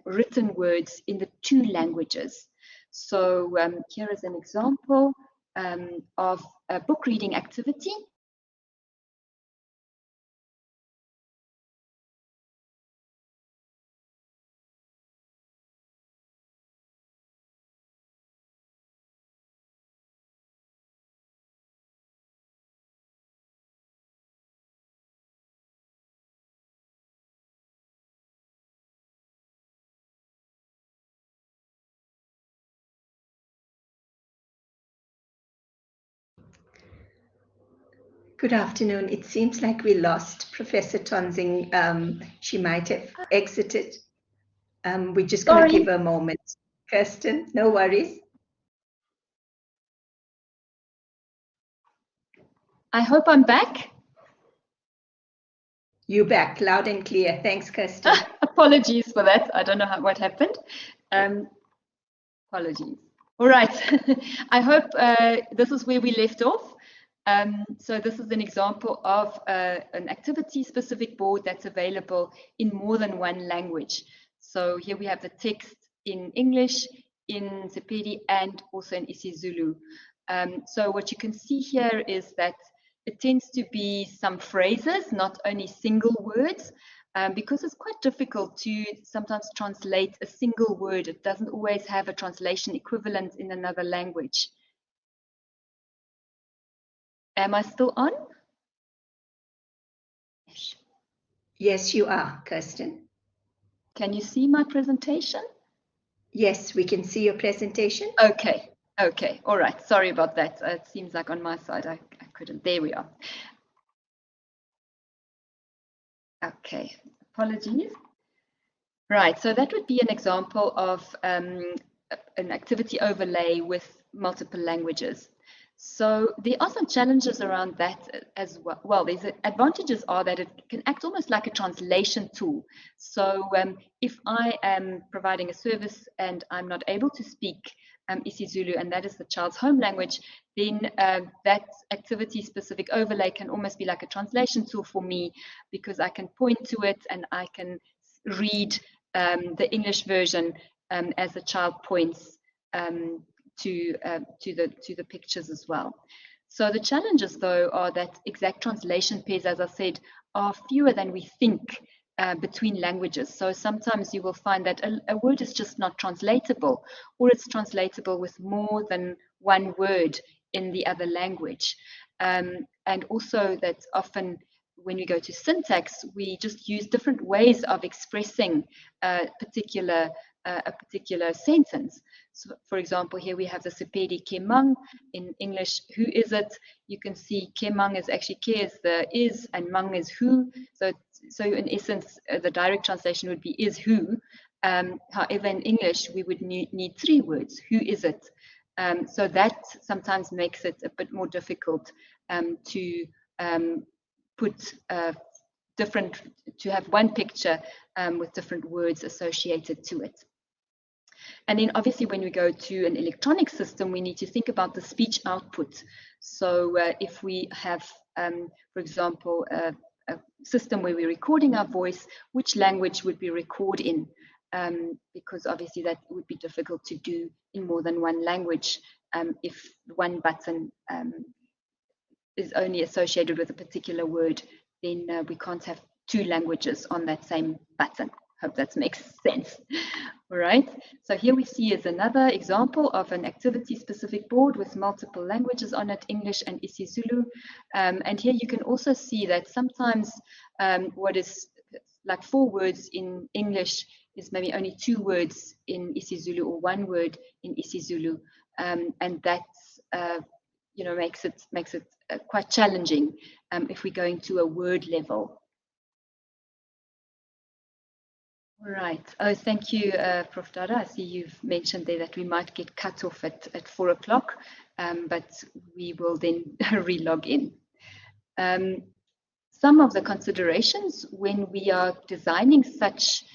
written words in the two languages. So here is an example of a book reading activity. Good afternoon. It seems like we lost Professor Tönsing. She might have exited. We're just going to give her a moment. Kerstin, no worries. I hope I'm back. You're back, loud and clear. Thanks, Kerstin. Apologies for that. I don't know what happened. Apologies. All right. I hope this is where we left off. So this is an example of an activity-specific board that's available in more than one language. So here we have the text in English, in Sepedi, and also in isiZulu. So what you can see here is that it tends to be some phrases, not only single words, because it's quite difficult to sometimes translate a single word. It doesn't always have a translation equivalent in another language. Am I still on? Yes, you are, Kerstin. Can you see my presentation? Yes, we can see your presentation. Okay, okay, all right. Sorry about that. It seems like on my side I couldn't. There we are. Okay, apologies. Right, so that would be an example of an activity overlay with multiple languages. So there are some challenges around that as well. Well, the advantages are that it can act almost like a translation tool. So if I am providing a service and I'm not able to speak isiZulu, and that is the child's home language, then that activity-specific overlay can almost be like a translation tool for me, because I can point to it and I can read the English version as the child points to the pictures as well. So the challenges, though, are that exact translation pairs, as I said, are fewer than we think between languages. So sometimes you will find that a word is just not translatable, or it's translatable with more than one word in the other language. And also that often when we go to syntax, we just use different ways of expressing a particular sentence. So, for example, here we have the Sepedi Kemang. In English, who is it? You can see Kemang is actually Ke is the is and Mang is who. So in essence, the direct translation would be is who. However, in English, we would need three words. Who is it? So that sometimes makes it a bit more difficult to put to have one picture with different words associated to it. And then obviously when we go to an electronic system, we need to think about the speech output. So if we have, for example, a system where we're recording our voice, which language would we record in? Because obviously that would be difficult to do in more than one language if one button is only associated with a particular word, then we can't have two languages on that same button. Hope that makes sense. All right, so here we see is another example of an activity-specific board with multiple languages on it, English and isiZulu. And here you can also see that sometimes what is like 4 words in English is maybe only 2 words in isiZulu or 1 word in isiZulu, and that's makes it quite challenging if we're going to a word level. All right. Oh, thank you, Prof. Dada. I see you've mentioned there that we might get cut off at 4 o'clock, but we will then re-log in. Some of the considerations when we are designing such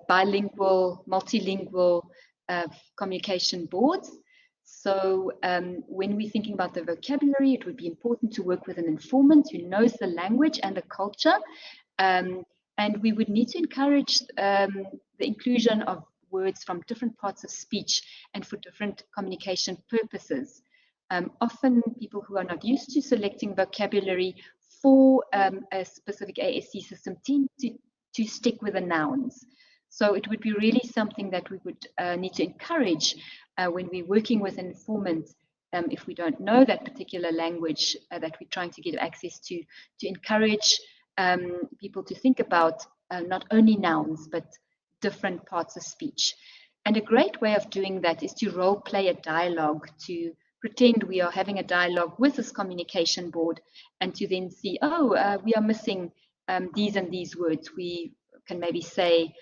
bilingual, multilingual communication boards. So when we're thinking about the vocabulary, it would be important to work with an informant who knows the language and the culture. And we would need to encourage the inclusion of words from different parts of speech and for different communication purposes. Often people who are not used to selecting vocabulary for a specific AAC system tend to stick with the nouns. So it would be really something that we would need to encourage when we're working with an informant, if we don't know that particular language that we're trying to get access to encourage people to think about not only nouns, but different parts of speech. And a great way of doing that is to role play a dialogue, to pretend we are having a dialogue with this communication board, and to then see, we are missing these and these words. We can maybe say,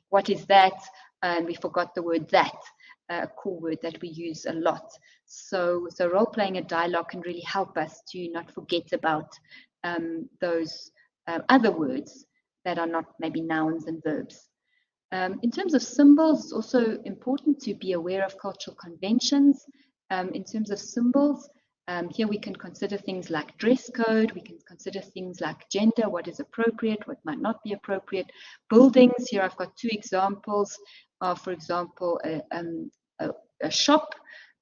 what is that? And we forgot the word that, a core word that we use a lot. So role playing a dialogue can really help us to not forget about those other words that are not maybe nouns and verbs. In terms of symbols, it's also important to be aware of cultural conventions. In terms of symbols, here we can consider things like dress code, we can consider things like gender, what is appropriate, what might not be appropriate. Buildings, here I've got 2 examples of, for example, a shop,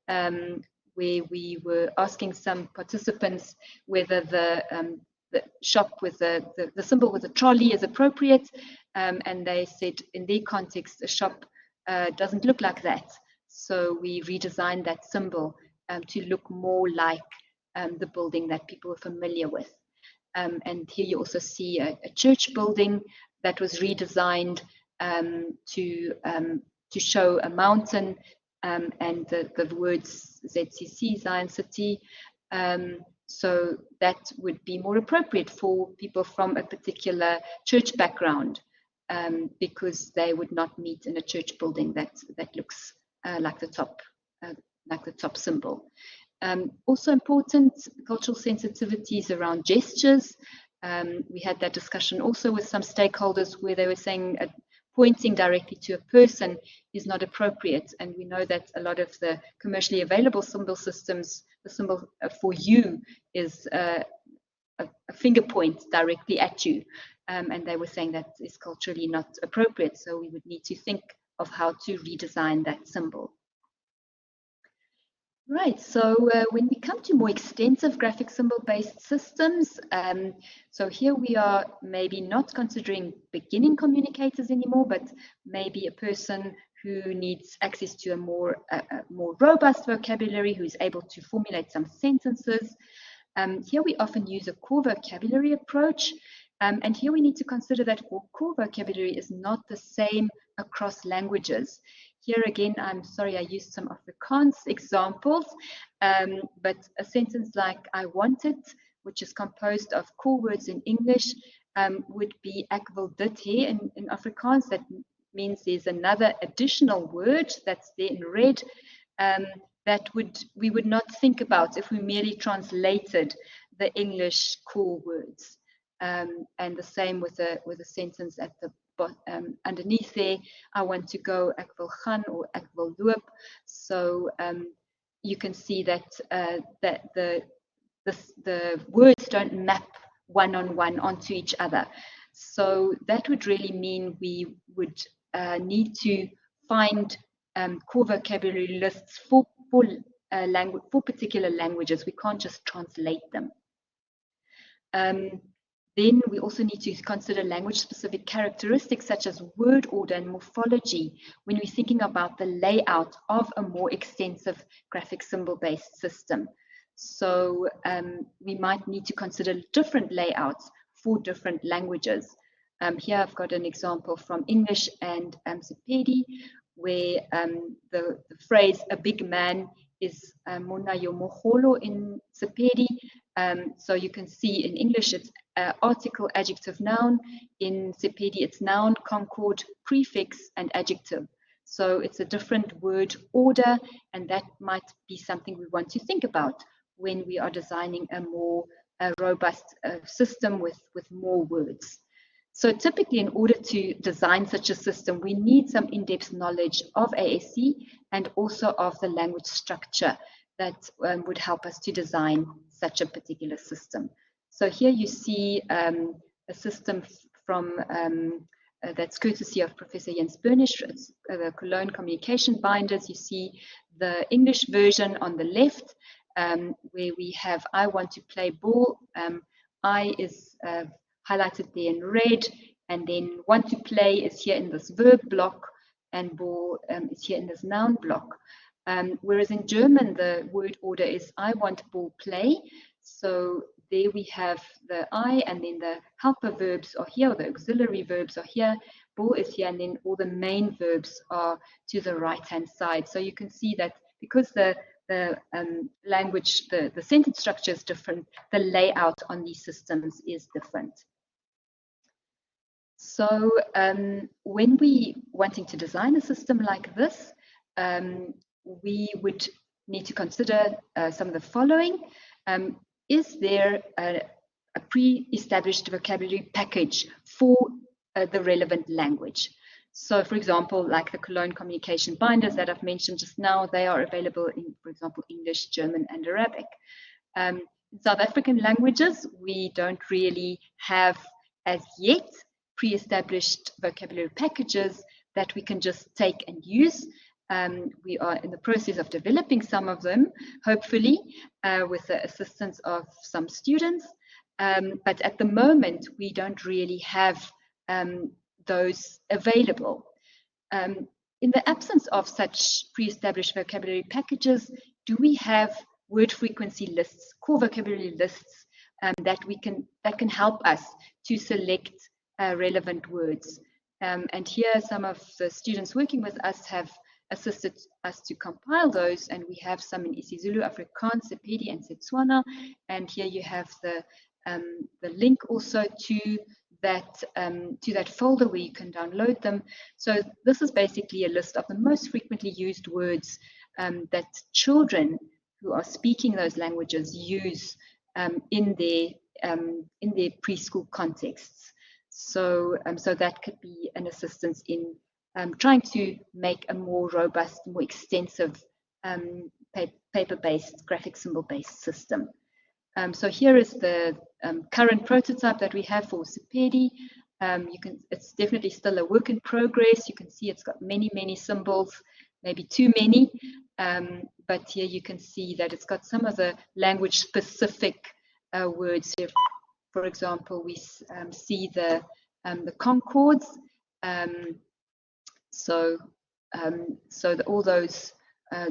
where we were asking some participants whether the shop with the symbol with a trolley is appropriate, and they said in their context a shop doesn't look like that, so we redesigned that symbol to look more like the building that people are familiar with. And here you also see a church building that was redesigned to show a mountain and the words ZCC, Zion City. So that would be more appropriate for people from a particular church background, because they would not meet in a church building that looks like the top symbol. Also important, cultural sensitivities around gestures. We had that discussion also with some stakeholders where they were saying pointing directly to a person is not appropriate. And we know that a lot of the commercially available symbol systems, the symbol for you is a finger point directly at you. And they were saying that is culturally not appropriate. So we would need to think of how to redesign that symbol. Right, so when we come to more extensive graphic symbol-based systems, so here we are maybe not considering beginning communicators anymore, but maybe a person who needs access to a more robust vocabulary, who's able to formulate some sentences. Here we often use a core vocabulary approach, and here we need to consider that core vocabulary is not the same across languages. Here again, I'm sorry I used some Afrikaans examples, but a sentence like I wanted, which is composed of core words in English, would be ek wil dit hê in Afrikaans. That means there's another additional word that's there in red that we would not think about if we merely translated the English core words. And the same with a sentence at the underneath there, I want to go, ek wil gaan or ek wil loop. So you can see that that the words don't map one-on-one onto each other. So that would really mean we would need to find core vocabulary lists for particular languages. We can't just translate them. Then we also need to consider language-specific characteristics such as word order and morphology when we're thinking about the layout of a more extensive graphic symbol-based system. So we might need to consider different layouts for different languages. Here I've got an example from English and Sepedi, where the phrase "a big man" is "mona yo mogolo" in Sepedi. So you can see in English it's article, adjective, noun. In Sepedi it's noun, concord, prefix, and adjective. So it's a different word order, and that might be something we want to think about when we are designing a more robust system with more words. So typically, in order to design such a system, we need some in-depth knowledge of AAC and also of the language structure that would help us to design such a particular system. So here you see a system from that's courtesy of Professor Jens Bernisch. It's the Cologne Communication Binders. You see the English version on the left, where we have I want to play ball. I is highlighted there in red, and then want to play is here in this verb block, and ball is here in this noun block. Whereas in German, the word order is I want ball play. So there we have the I, and then the helper verbs are here, the auxiliary verbs are here, ball is here, and then all the main verbs are to the right-hand side. So you can see that because the language, the sentence structure is different, the layout on these systems is different. So when we wanting to design a system like this, we would need to consider some of the following. Is there a pre-established vocabulary package for the relevant language? So, for example, like the Cologne Communication Binders that I've mentioned just now, they are available in, for example, English, German, and Arabic. In South African languages, we don't really have, as yet, pre-established vocabulary packages that we can just take and use. We are in the process of developing some of them, hopefully, with the assistance of some students. But at the moment, we don't really have those available. In the absence of such pre-established vocabulary packages, do we have word frequency lists, core vocabulary lists that can help us to select relevant words? And here, some of the students working with us have assisted us to compile those, and we have some in isiZulu, Afrikaans, Sepedi, and Setswana. And here you have the link also to that folder where you can download them. So this is basically a list of the most frequently used words that children who are speaking those languages use in their preschool contexts. So that could be an assistance in trying to make a more robust, more extensive paper-based, graphic symbol-based system. So here is the current prototype that we have for Sepedi. It's definitely still a work in progress. You can see it's got many symbols, maybe too many, but here you can see that it's got some of the language-specific words. Here, for example, we see the concords. All those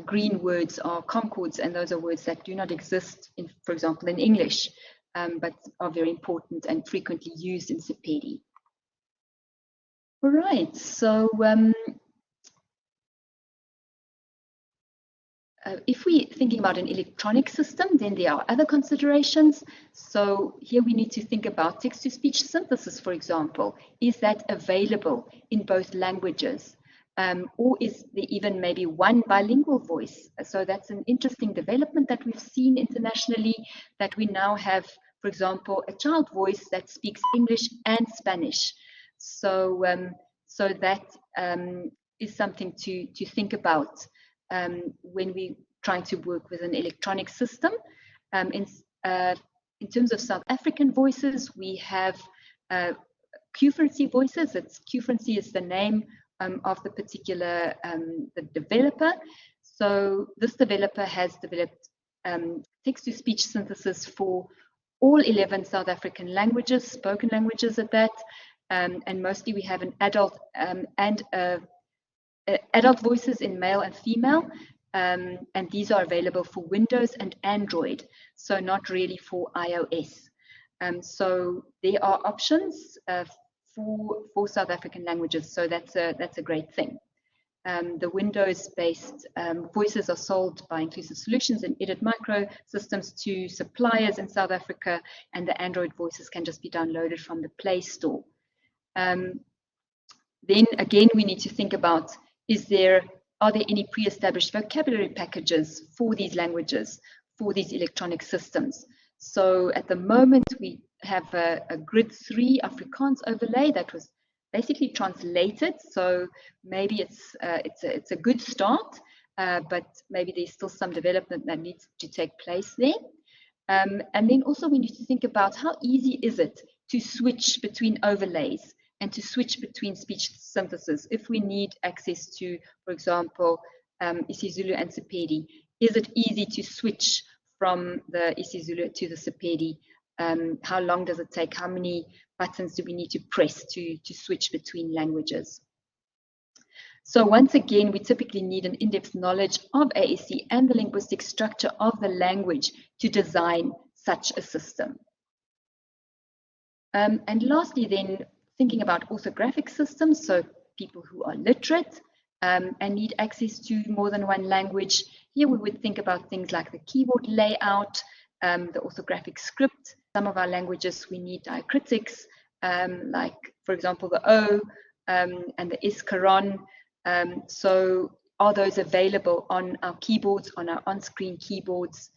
green words are concords, and those are words that do not exist, for example, in English, but are very important and frequently used in Sepedi. All right, so if we're thinking about an electronic system, then there are other considerations. So here we need to think about text-to-speech synthesis, for example. Is that available in both languages? Or is there even maybe one bilingual voice? So that's an interesting development that we've seen internationally, that we now have, for example, a child voice that speaks English and Spanish. So that is something to think about when we're trying to work with an electronic system. In terms of South African voices, we have Q-frequency voices. Q-frequency is the name of the particular the developer. So this developer has developed text-to-speech synthesis for all 11 South African languages, spoken languages at that, and mostly we have an adult adult voices in male and female, and these are available for Windows and Android, so not really for iOS. So there are options for South African languages, so that's a great thing. The Windows-based voices are sold by Inclusive Solutions and Edit Micro Systems to suppliers in South Africa, and the Android voices can just be downloaded from the Play Store. Then again, we need to think about, are there any pre-established vocabulary packages for these languages, for these electronic systems? So at the moment, we have a Grid 3 Afrikaans overlay that was basically translated. So maybe it's a good start, but maybe there's still some development that needs to take place there. And then also we need to think about how easy is it to switch between overlays and to switch between speech synthesis. If we need access to, for example, isiZulu and Sepedi, is it easy to switch from the isiZulu to the Sepedi? How long does it take? How many buttons do we need to press to switch between languages? So once again, we typically need an in-depth knowledge of AAC and the linguistic structure of the language to design such a system. And lastly then, thinking about orthographic systems, so people who are literate and need access to more than one language. Here we would think about things like the keyboard layout, the orthographic script. Some of our languages we need diacritics, like for example the O and the S caron. So are those available on our keyboards, on our on-screen keyboards?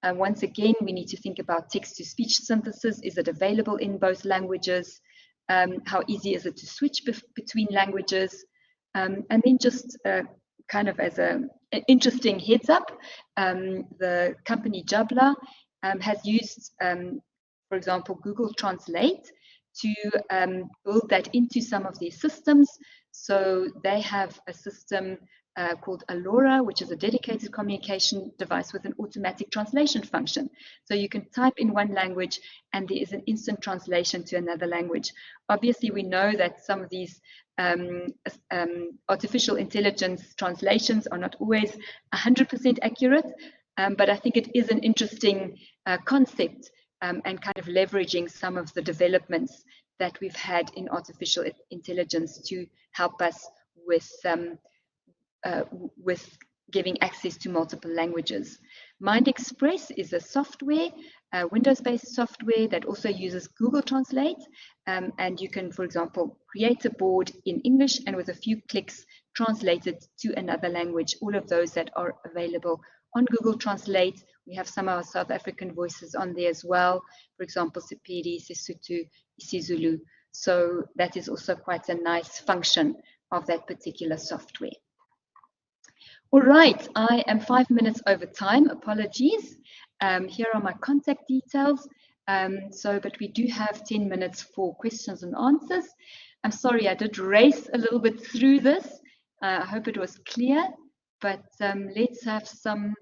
Once again, we need to think about text-to-speech synthesis. Is it available in both languages? How easy is it to switch between languages? And then just kind of as an interesting heads up, the company Jabla has used, for example, Google Translate to build that into some of their systems. So they have a system called Alora, which is a dedicated communication device with an automatic translation function. So you can type in one language and there is an instant translation to another language. Obviously, we know that some of these artificial intelligence translations are not always 100% accurate, but I think it is an interesting concept and kind of leveraging some of the developments that we've had in artificial intelligence to help us with giving access to multiple languages. MindExpress is a software, Windows-based software that also uses Google Translate, and you can, for example, create a board in English and with a few clicks translate it to another language. All of those that are available on Google Translate. We have some of our South African voices on there as well. For example, Sepedi, Sesotho, isiZulu. So that is also quite a nice function of that particular software. All right, I am 5 minutes over time, apologies. Here are my contact details. But we do have 10 minutes for questions and answers. I'm sorry, I did race a little bit through this. I hope it was clear, but let's have some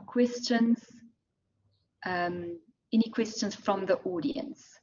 questions. Any questions from the audience?